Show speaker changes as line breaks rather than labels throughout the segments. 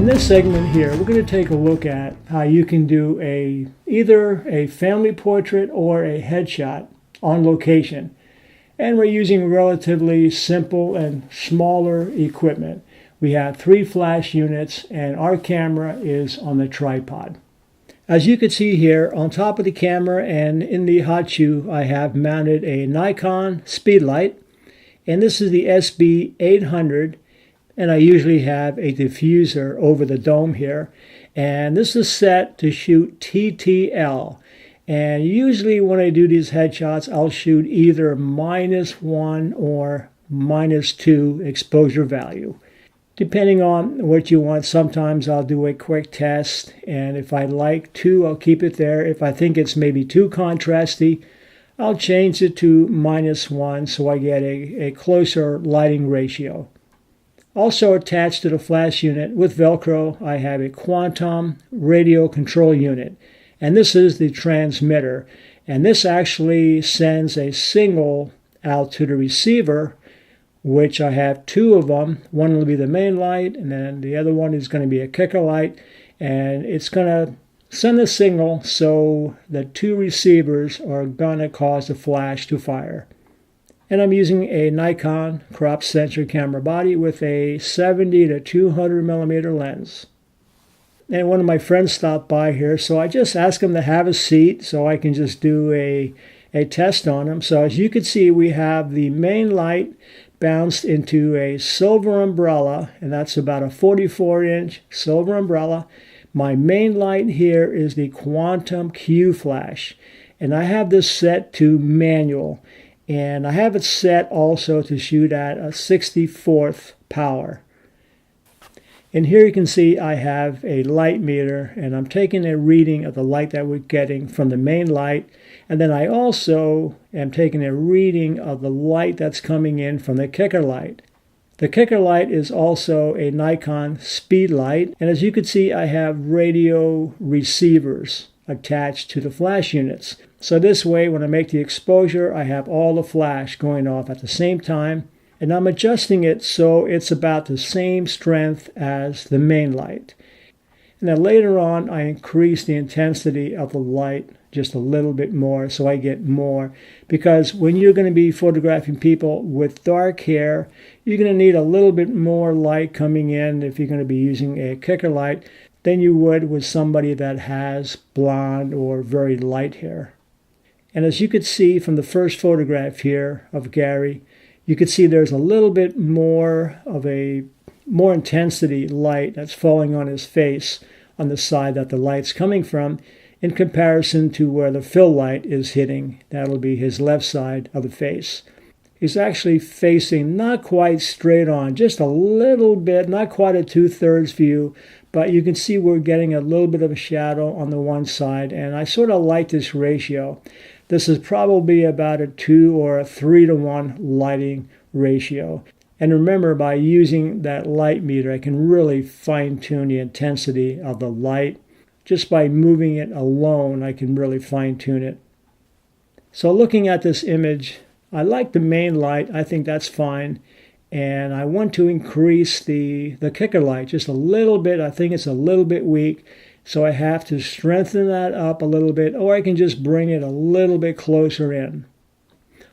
this segment here, we're going to take a look at how you can do either a family portrait or a headshot on location. And we're using relatively simple and smaller equipment. We have 3 flash units and our camera is on the tripod. As you can see here, on top of the camera and in the hot shoe, I have mounted a Nikon speedlight. And this is the SB800. And I usually have a diffuser over the dome here. And this is set to shoot TTL. And usually when I do these headshots, I'll shoot either -1 or -2 exposure value. Depending on what you want, sometimes I'll do a quick test. And if I like 2, I'll keep it there. If I think it's maybe too contrasty, I'll change it to -1 so I get a closer lighting ratio. Also attached to the flash unit with Velcro, I have a Quantum radio control unit. And this is the transmitter. And this actually sends a signal out to the receiver, which I have 2 of them. One will be the main light, and then the other one is going to be a kicker light. And it's going to send a signal so the 2 receivers are going to cause the flash to fire. And I'm using a Nikon crop sensor camera body with a 70 to 200 millimeter lens. And one of my friends stopped by here, so I just asked him to have a seat so I can just do a test on him. So as you can see, we have the main light bounced into a silver umbrella, and that's about a 44-inch silver umbrella. My main light here is the Quantum Q flash, and I have this set to manual. And I have it set also to shoot at a 64th power. And here you can see I have a light meter, and I'm taking a reading of the light that we're getting from the main light. And then I also am taking a reading of the light that's coming in from the kicker light. The kicker light is also a Nikon speed light. And as you can see, I have radio receivers attached to the flash units. So this way, when I make the exposure, I have all the flash going off at the same time. And I'm adjusting it so it's about the same strength as the main light. And then later on, I increase the intensity of the light just a little bit more so I get more. Because when you're going to be photographing people with dark hair, you're going to need a little bit more light coming in if you're going to be using a kicker light than you would with somebody that has blonde or very light hair. And as you could see from the first photograph here of Gary, you could see there's a little bit more of a more intensity light that's falling on his face on the side that the light's coming from in comparison to where the fill light is hitting. That'll be his left side of the face. He's actually facing not quite straight on, just a little bit, not quite a 2/3 view, but you can see we're getting a little bit of a shadow on the one side, and I sort of like this ratio. This is probably about a 2 or a 3-to-1 lighting ratio. And remember, by using that light meter, I can really fine-tune the intensity of the light. Just by moving it alone, I can really fine-tune it. So looking at this image, I like the main light. I think that's fine. And I want to increase the kicker light just a little bit. I think it's a little bit weak. So I have to strengthen that up a little bit, or I can just bring it a little bit closer in.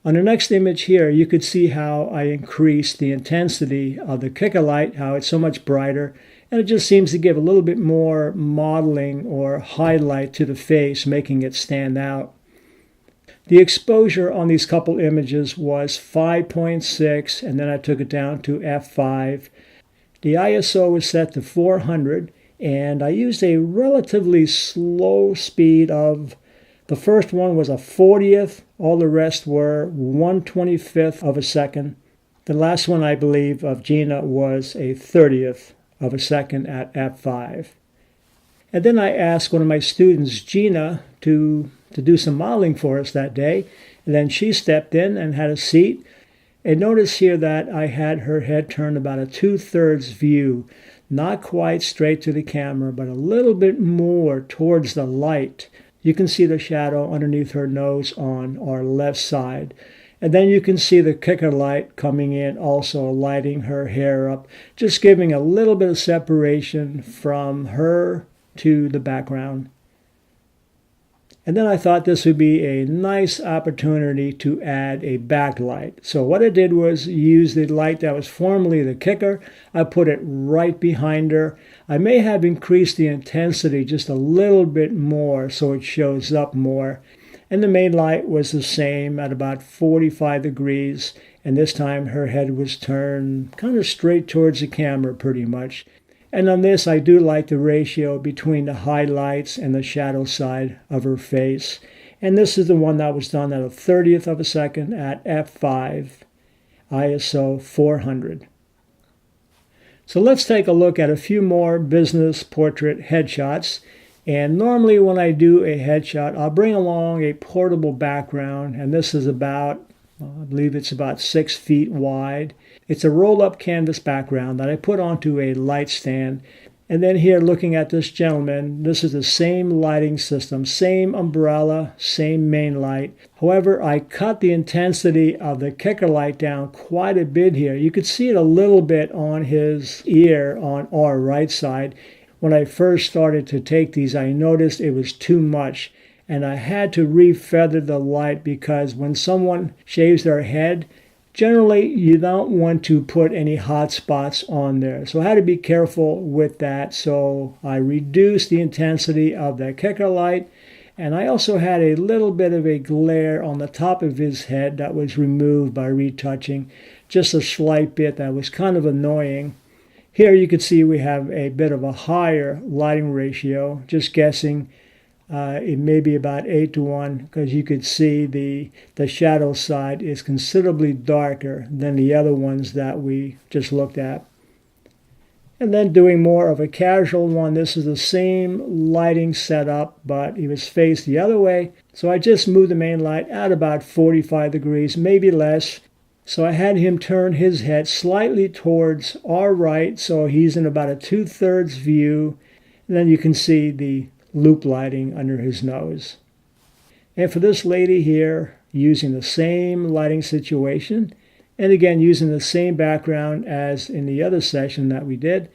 On the next image here, you could see how I increased the intensity of the kicker light, how it's so much brighter, and it just seems to give a little bit more modeling or highlight to the face, making it stand out. The exposure on these couple images was 5.6, and then I took it down to f5. The ISO was set to 400, and I used a relatively slow speed of, the first one was a 40th, all the rest were 1/25th of a second. The last one, I believe, of Gina was a 30th of a second at f5. And then I asked one of my students, Gina, to do some modeling for us that day. And then she stepped in and had a seat. And notice here that I had her head turned about a 2/3 view, not quite straight to the camera, but a little bit more towards the light. You can see the shadow underneath her nose on our left side. And then you can see the kicker light coming in, also lighting her hair up, just giving a little bit of separation from her to the background. And then I thought this would be a nice opportunity to add a backlight. So what I did was use the light that was formerly the kicker. I put it right behind her. I may have increased the intensity just a little bit more so it shows up more. And the main light was the same at about 45 degrees. And this time her head was turned kind of straight towards the camera pretty much. And on this, I do like the ratio between the highlights and the shadow side of her face. And this is the one that was done at a 30th of a second at f5, ISO 400. So let's take a look at a few more business portrait headshots. And normally when I do a headshot, I'll bring along a portable background. And this is about, I believe it's about 6 feet wide. It's a roll-up canvas background that I put onto a light stand. And then here, looking at this gentleman, this is the same lighting system, same umbrella, same main light. However, I cut the intensity of the kicker light down quite a bit here. You could see it a little bit on his ear on our right side. When I first started to take these, I noticed it was too much. And I had to refeather the light because when someone shaves their head, generally, you don't want to put any hot spots on there. So I had to be careful with that. So I reduced the intensity of the kicker light. And I also had a little bit of a glare on the top of his head that was removed by retouching. Just a slight bit that was kind of annoying. Here you can see we have a bit of a higher lighting ratio. Just guessing. It may be about 8-to-1 because you could see the shadow side is considerably darker than the other ones that we just looked at. And then doing more of a casual one, this is the same lighting setup, but he was faced the other way. So I just moved the main light at about 45 degrees, maybe less. So I had him turn his head slightly towards our right, so he's in about a 2/3 view. And then you can see the loop lighting under his nose. And for this lady here, using the same lighting situation, and again using the same background as in the other session that we did.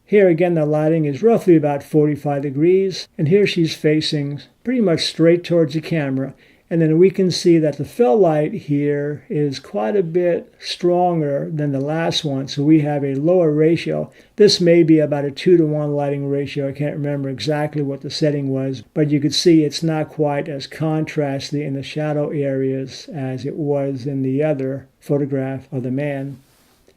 Here again the lighting is roughly about 45 degrees, and here she's facing pretty much straight towards the camera. And then we can see that the fill light here is quite a bit stronger than the last one, so we have a lower ratio. This may be about a 2-to-1 lighting ratio. I can't remember exactly what the setting was, but you could see it's not quite as contrasty in the shadow areas as it was in the other photograph of the man.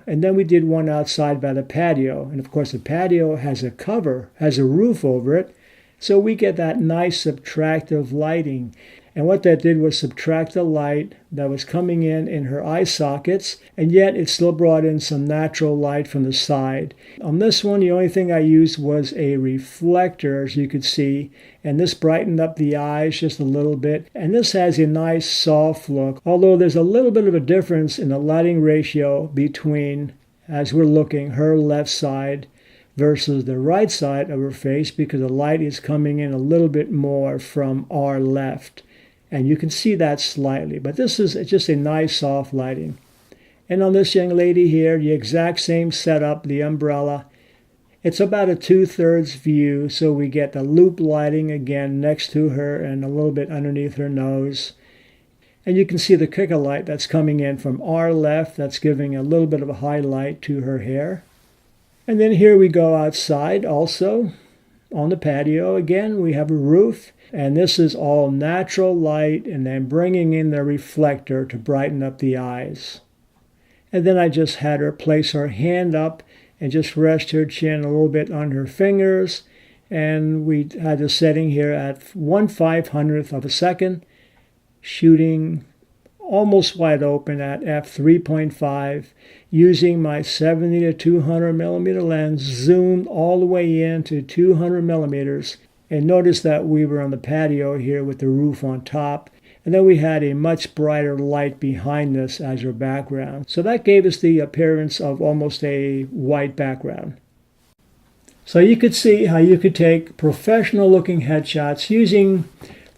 And then we did one outside by the patio, and of course the patio has a cover, has a roof over it, so we get that nice subtractive lighting. And what that did was subtract the light that was coming in her eye sockets, and yet it still brought in some natural light from the side. On this one, the only thing I used was a reflector, as you could see, and this brightened up the eyes just a little bit. And this has a nice soft look, although there's a little bit of a difference in the lighting ratio between, as we're looking, her left side versus the right side of her face, because the light is coming in a little bit more from our left. And you can see that slightly, but this is just a nice soft lighting. And on this young lady here, the exact same setup, the umbrella. It's about a 2/3 view, so we get the loop lighting again next to her and a little bit underneath her nose. And you can see the kicker light that's coming in from our left, that's giving a little bit of a highlight to her hair. And then here we go outside also. On the patio again, we have a roof. And this is all natural light, and then bringing in the reflector to brighten up the eyes. And then I just had her place her hand up and just rest her chin a little bit on her fingers. And we had the setting here at 1/500th of a second, shooting almost wide open at f3.5, using my 70 to 200 millimeter lens, zoomed all the way into 200 millimeters. And notice that we were on the patio here with the roof on top. And then we had a much brighter light behind us as our background. So that gave us the appearance of almost a white background. So you could see how you could take professional looking headshots using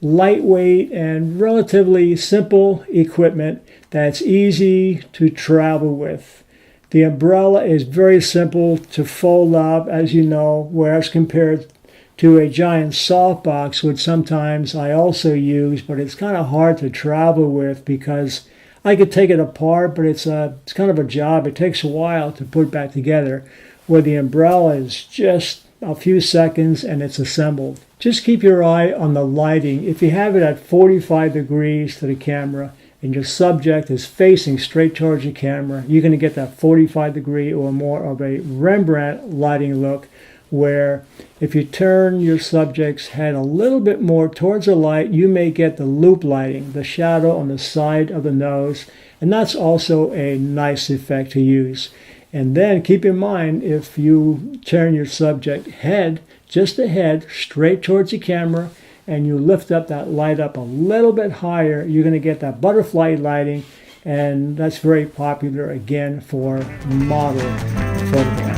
lightweight and relatively simple equipment that's easy to travel with. The umbrella is very simple to fold up, as you know, whereas compared to a giant softbox, which sometimes I also use, but it's kind of hard to travel with because I could take it apart, but it's kind of a job. It takes a while to put back together, where the umbrella is just a few seconds and it's assembled. Just keep your eye on the lighting. If you have it at 45 degrees to the camera and your subject is facing straight towards the camera, you're going to get that 45 degree or more of a Rembrandt lighting look, where if you turn your subject's head a little bit more towards the light, you may get the loop lighting, the shadow on the side of the nose, and that's also a nice effect to use. And then keep in mind, if you turn your subject head, just the head, straight towards the camera, and you lift up that light up a little bit higher, you're going to get that butterfly lighting, and that's very popular again for model photographs.